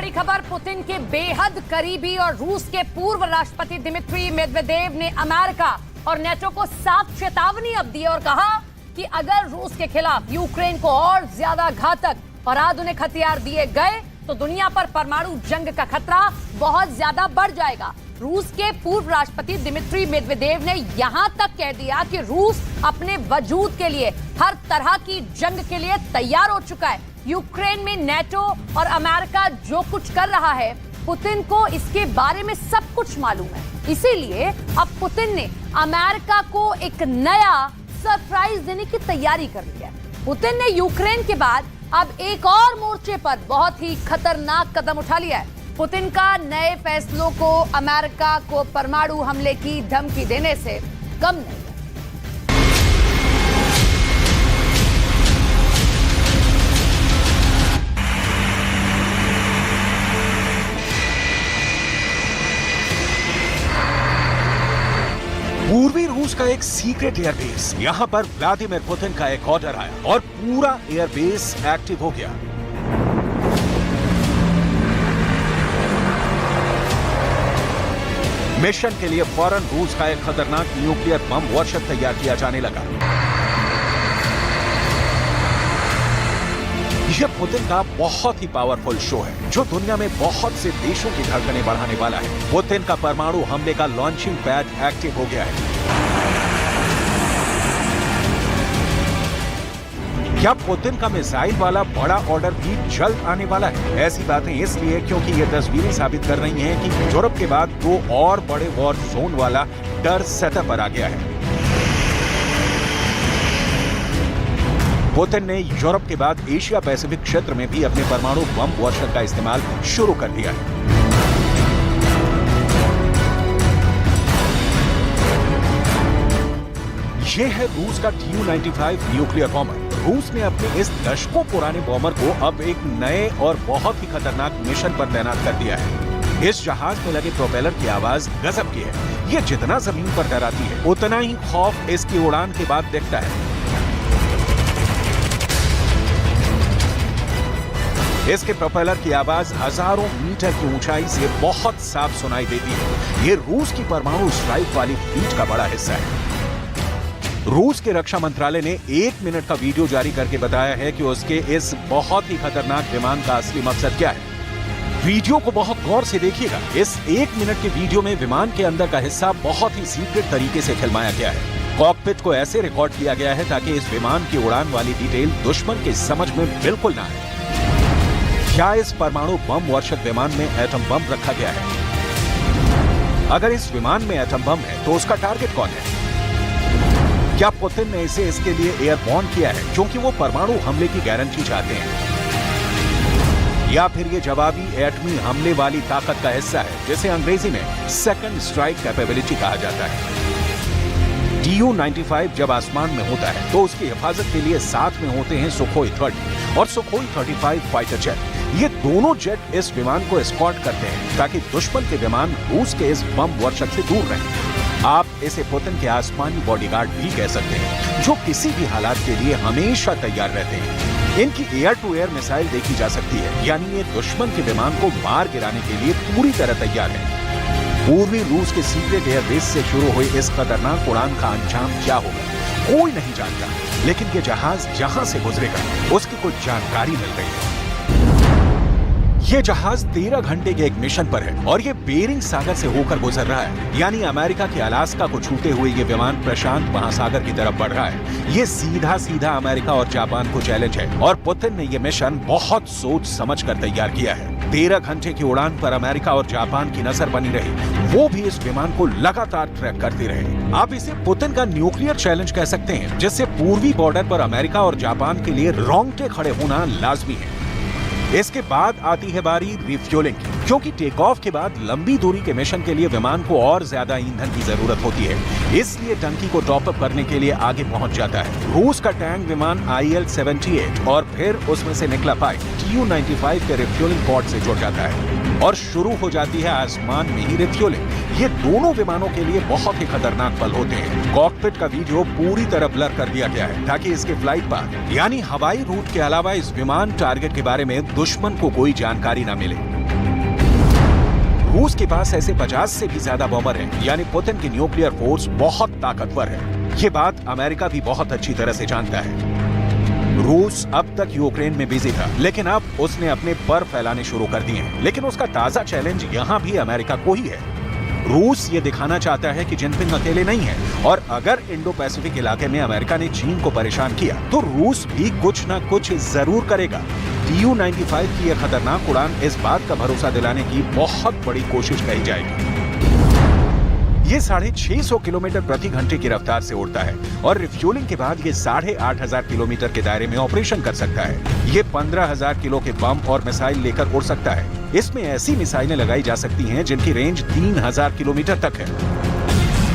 बड़ी खबर, पुतिन के बेहद करीबी और रूस के पूर्व राष्ट्रपति दिमित्री मेदवेदेव ने अमेरिका और नेटो को साफ चेतावनी अब दी और कहा कि अगर रूस के खिलाफ यूक्रेन को और ज्यादा घातक और आधुनिक हथियार दिए गए तो दुनिया पर परमाणु जंग का खतरा बहुत ज्यादा बढ़ जाएगा। रूस के पूर्व राष्ट्रपति दिमित्री मेदवेदेव ने यहां तक कह दिया कि रूस अपने वजूद के लिए हर तरह की जंग के लिए तैयार हो चुका है। यूक्रेन में नेटो और अमेरिका जो कुछ कर रहा है, पुतिन को इसके बारे में सब कुछ मालूम है। इसीलिए अब पुतिन ने अमेरिका को एक नया सरप्राइज देने की तैयारी कर ली है। पुतिन ने यूक्रेन के बाद अब एक और मोर्चे पर बहुत ही खतरनाक कदम उठा लिया है। पुतिन का नए फैसलों को अमेरिका को परमाणु हमले की धमकी देने से कम नहीं है। पूर्वी रूस का एक सीक्रेट एयरबेस, यहां पर व्लादिमीर पुतिन का एक ऑर्डर आया और पूरा एयरबेस एक्टिव हो गया। मिशन के लिए फौरन रूस का एक खतरनाक न्यूक्लियर बम वर्षक तैयार किया जाने लगा। यह पुतिन का बहुत ही पावरफुल शो है जो दुनिया में बहुत से देशों की धड़कनें बढ़ाने वाला है। पुतिन का परमाणु हमले का लॉन्चिंग पैड एक्टिव हो गया है। क्या पुतिन का मिसाइल वाला बड़ा ऑर्डर भी जल्द आने वाला है? ऐसी बातें इसलिए क्योंकि ये तस्वीरें साबित कर रही हैं कि यूरोप के बाद दो और बड़े वॉर जोन वाला डर सेटअप पर आ गया है। पुतिन ने यूरोप के बाद एशिया पैसिफिक क्षेत्र में भी अपने परमाणु बम वर्षक का इस्तेमाल शुरू कर दिया है। यह है रूस का Tu-95 न्यूक्लियर बॉम्बर। रूस ने अपने इस दशकों पुराने बॉम्बर को अब एक नए और बहुत ही खतरनाक मिशन पर तैनात कर दिया है। इस जहाज में लगे प्रोपेलर की आवाज गजब की है। ये जितना जमीन पर डराती है, उतना ही खौफ इसकी उड़ान के बाद दिखता है। इसके प्रोपेलर की आवाज हजारों मीटर की ऊंचाई से बहुत साफ सुनाई देती है। ये रूस की परमाणु स्ट्राइक वाली फ्लीट का बड़ा हिस्सा है। रूस के रक्षा मंत्रालय ने 1 मिनट का वीडियो जारी करके बताया है कि उसके इस बहुत ही खतरनाक विमान का असली मकसद क्या है। वीडियो को बहुत गौर से देखिएगा। इस 1 मिनट के वीडियो में विमान के अंदर का हिस्सा बहुत ही सीक्रेट तरीके से फिल्माया गया है। कॉकपिट को ऐसे रिकॉर्ड किया गया है ताकि इस विमान की उड़ान वाली डिटेल दुश्मन के समझ में बिल्कुल ना आए। क्या इस परमाणु बम वर्षक विमान में एटम बम रखा गया है? अगर इस विमान में एटम बम है तो उसका टारगेट कौन है? क्या पुतिन ने इसे इसके लिए एयरबॉर्न किया है क्योंकि वो परमाणु हमले की गारंटी चाहते हैं, या फिर ये जवाबी एटमी हमले वाली ताकत का हिस्सा है जिसे अंग्रेजी में सेकंड स्ट्राइक कैपेबिलिटी कहा जाता है। Tu-95 जब आसमान में होता है तो उसकी हिफाजत के लिए साथ में होते हैं सुखोई 30 और सुखोई 35 फाइटर जेट। ये दोनों जेट इस विमान को एस्कॉर्ट करते हैं ताकि दुश्मन के विमान रूस के इस बम वर्षक से दूर रहें। आप इसे पुतिन के आसमानी बॉडीगार्ड भी कह सकते हैं जो किसी भी हालात के लिए हमेशा तैयार रहते हैं। इनकी एयर टू एयर मिसाइल देखी जा सकती है, यानी ये दुश्मन के विमान को मार गिराने के लिए पूरी तरह तैयार है। पूर्वी रूस के सीक्रेट एयरबेस से शुरू हुई इस खतरनाक उड़ान का अंजाम क्या होगा कोई नहीं जानता, लेकिन ये जहाज जहां से गुजरेगा उसकी कुछ जानकारी मिल रही है। ये जहाज 13 घंटे के एक मिशन पर है और ये बेरिंग सागर से होकर गुजर रहा है, यानी अमेरिका के अलास्का को छूते हुए ये विमान प्रशांत महासागर की तरफ बढ़ रहा है। ये सीधा सीधा अमेरिका और जापान को चैलेंज है और पुतिन ने ये मिशन बहुत सोच समझ कर तैयार किया है। 13 घंटे की उड़ान पर अमेरिका और जापान की नजर बनी रही, वो भी इस विमान को लगातार ट्रैक करते रहे। आप इसे पुतिन का न्यूक्लियर चैलेंज कह सकते हैं, जिससे पूर्वी बॉर्डर पर अमेरिका और जापान के लिए रोंगटे खड़े होना लाजमी है। इसके बाद आती है बारी रिफ्यूलिंग की, क्योंकि टेक ऑफ के बाद लंबी दूरी के मिशन के लिए विमान को और ज्यादा ईंधन की जरूरत होती है, इसलिए टंकी को टॉप अप करने के लिए आगे पहुंच जाता है। रूस का टैंक विमान IL-78 और फिर उसमें से निकला पाइप Tu-95 के रिफ्यूलिंग पॉड से जुड़ जाता है और शुरू हो जाती है आसमान में ही रिफ्यूलिंग। ये दोनों विमानों के लिए बहुत ही खतरनाक पल होते हैं। कॉकपिट का वीडियो पूरी तरह ब्लर कर दिया गया है ताकि इसके फ्लाइट पाथ यानी हवाई रूट के अलावा इस विमान टारगेट के बारे में दुश्मन को कोई जानकारी न मिले। रूस के पास ऐसे 50 से भी ज्यादा बॉम्बर हैं, यानी पुतिन की न्यूक्लियर फोर्स बहुत ताकतवर है। ये बात अमेरिका भी बहुत अच्छी तरह से जानता है। रूस अब तक यूक्रेन में बिजी था, लेकिन अब उसने अपने पर फैलाने शुरू कर दिए हैं। लेकिन उसका ताजा चैलेंज यहाँ भी अमेरिका को ही है। रूस ये दिखाना चाहता है कि जिनपिंग अकेले नहीं है, और अगर इंडो पैसिफिक इलाके में अमेरिका ने चीन को परेशान किया तो रूस भी कुछ न कुछ जरूर करेगा। Tu-95 की यह खतरनाक उड़ान इस बात का भरोसा दिलाने की बहुत बड़ी कोशिश कही जाएगी। ये 650 किलोमीटर प्रति घंटे की रफ्तार से उड़ता है और रिफ्यूलिंग के बाद ये 8,500 किलोमीटर के दायरे में ऑपरेशन कर सकता है। ये 15,000 किलो के बम और मिसाइल लेकर उड़ सकता है। इसमें ऐसी मिसाइलें लगाई जा सकती हैं जिनकी रेंज 3,000 किलोमीटर तक है।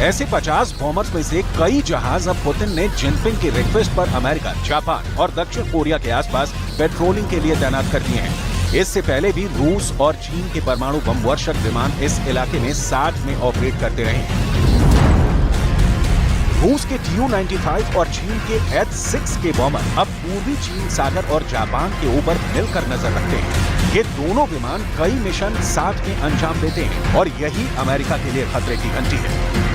ऐसे 50 बॉम्बर्स में से कई जहाज अब पुतिन ने जिनपिंग की रिक्वेस्ट पर अमेरिका, जापान और दक्षिण कोरिया के आसपास पेट्रोलिंग के लिए तैनात कर दिए हैं। इससे पहले भी रूस और चीन के परमाणु बम वर्षक विमान इस इलाके में साथ में ऑपरेट करते रहे हैं। रूस के Tu-95 और चीन के H-6 के बॉम्बर अब पूर्वी चीन सागर और जापान के ऊपर मिलकर नजर रखते हैं। ये दोनों विमान कई मिशन साथ में अंजाम देते हैं और यही अमेरिका के लिए खतरे की घंटी है।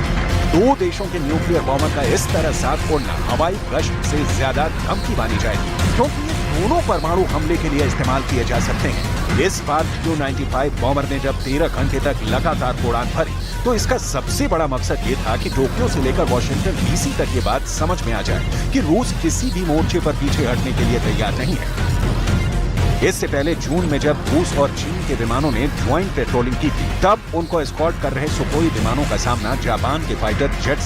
दो देशों के न्यूक्लियर बॉम्बर का इस तरह साथ उड़ना हवाई गश्त से ज्यादा धमकी मानी जाएगी, क्योंकि ये दोनों परमाणु हमले के लिए इस्तेमाल किए जा सकते हैं। इस बार Tu-95 बॉम्बर ने जब 13 घंटे तक लगातार उड़ान भरी तो इसका सबसे बड़ा मकसद ये था कि टोक्यो से लेकर वॉशिंगटन डीसी तक ये बात समझ में आ जाए कि रूस किसी भी मोर्चे पर पीछे हटने के लिए तैयार नहीं है। इससे पहले जून में जब रूस और चीन के विमानों ने ज्वाइंट पेट्रोलिंग की थी, तब उनको एस्कॉर्ट कर रहे सुखोई विमानों का सामना जापान के फाइटर जेट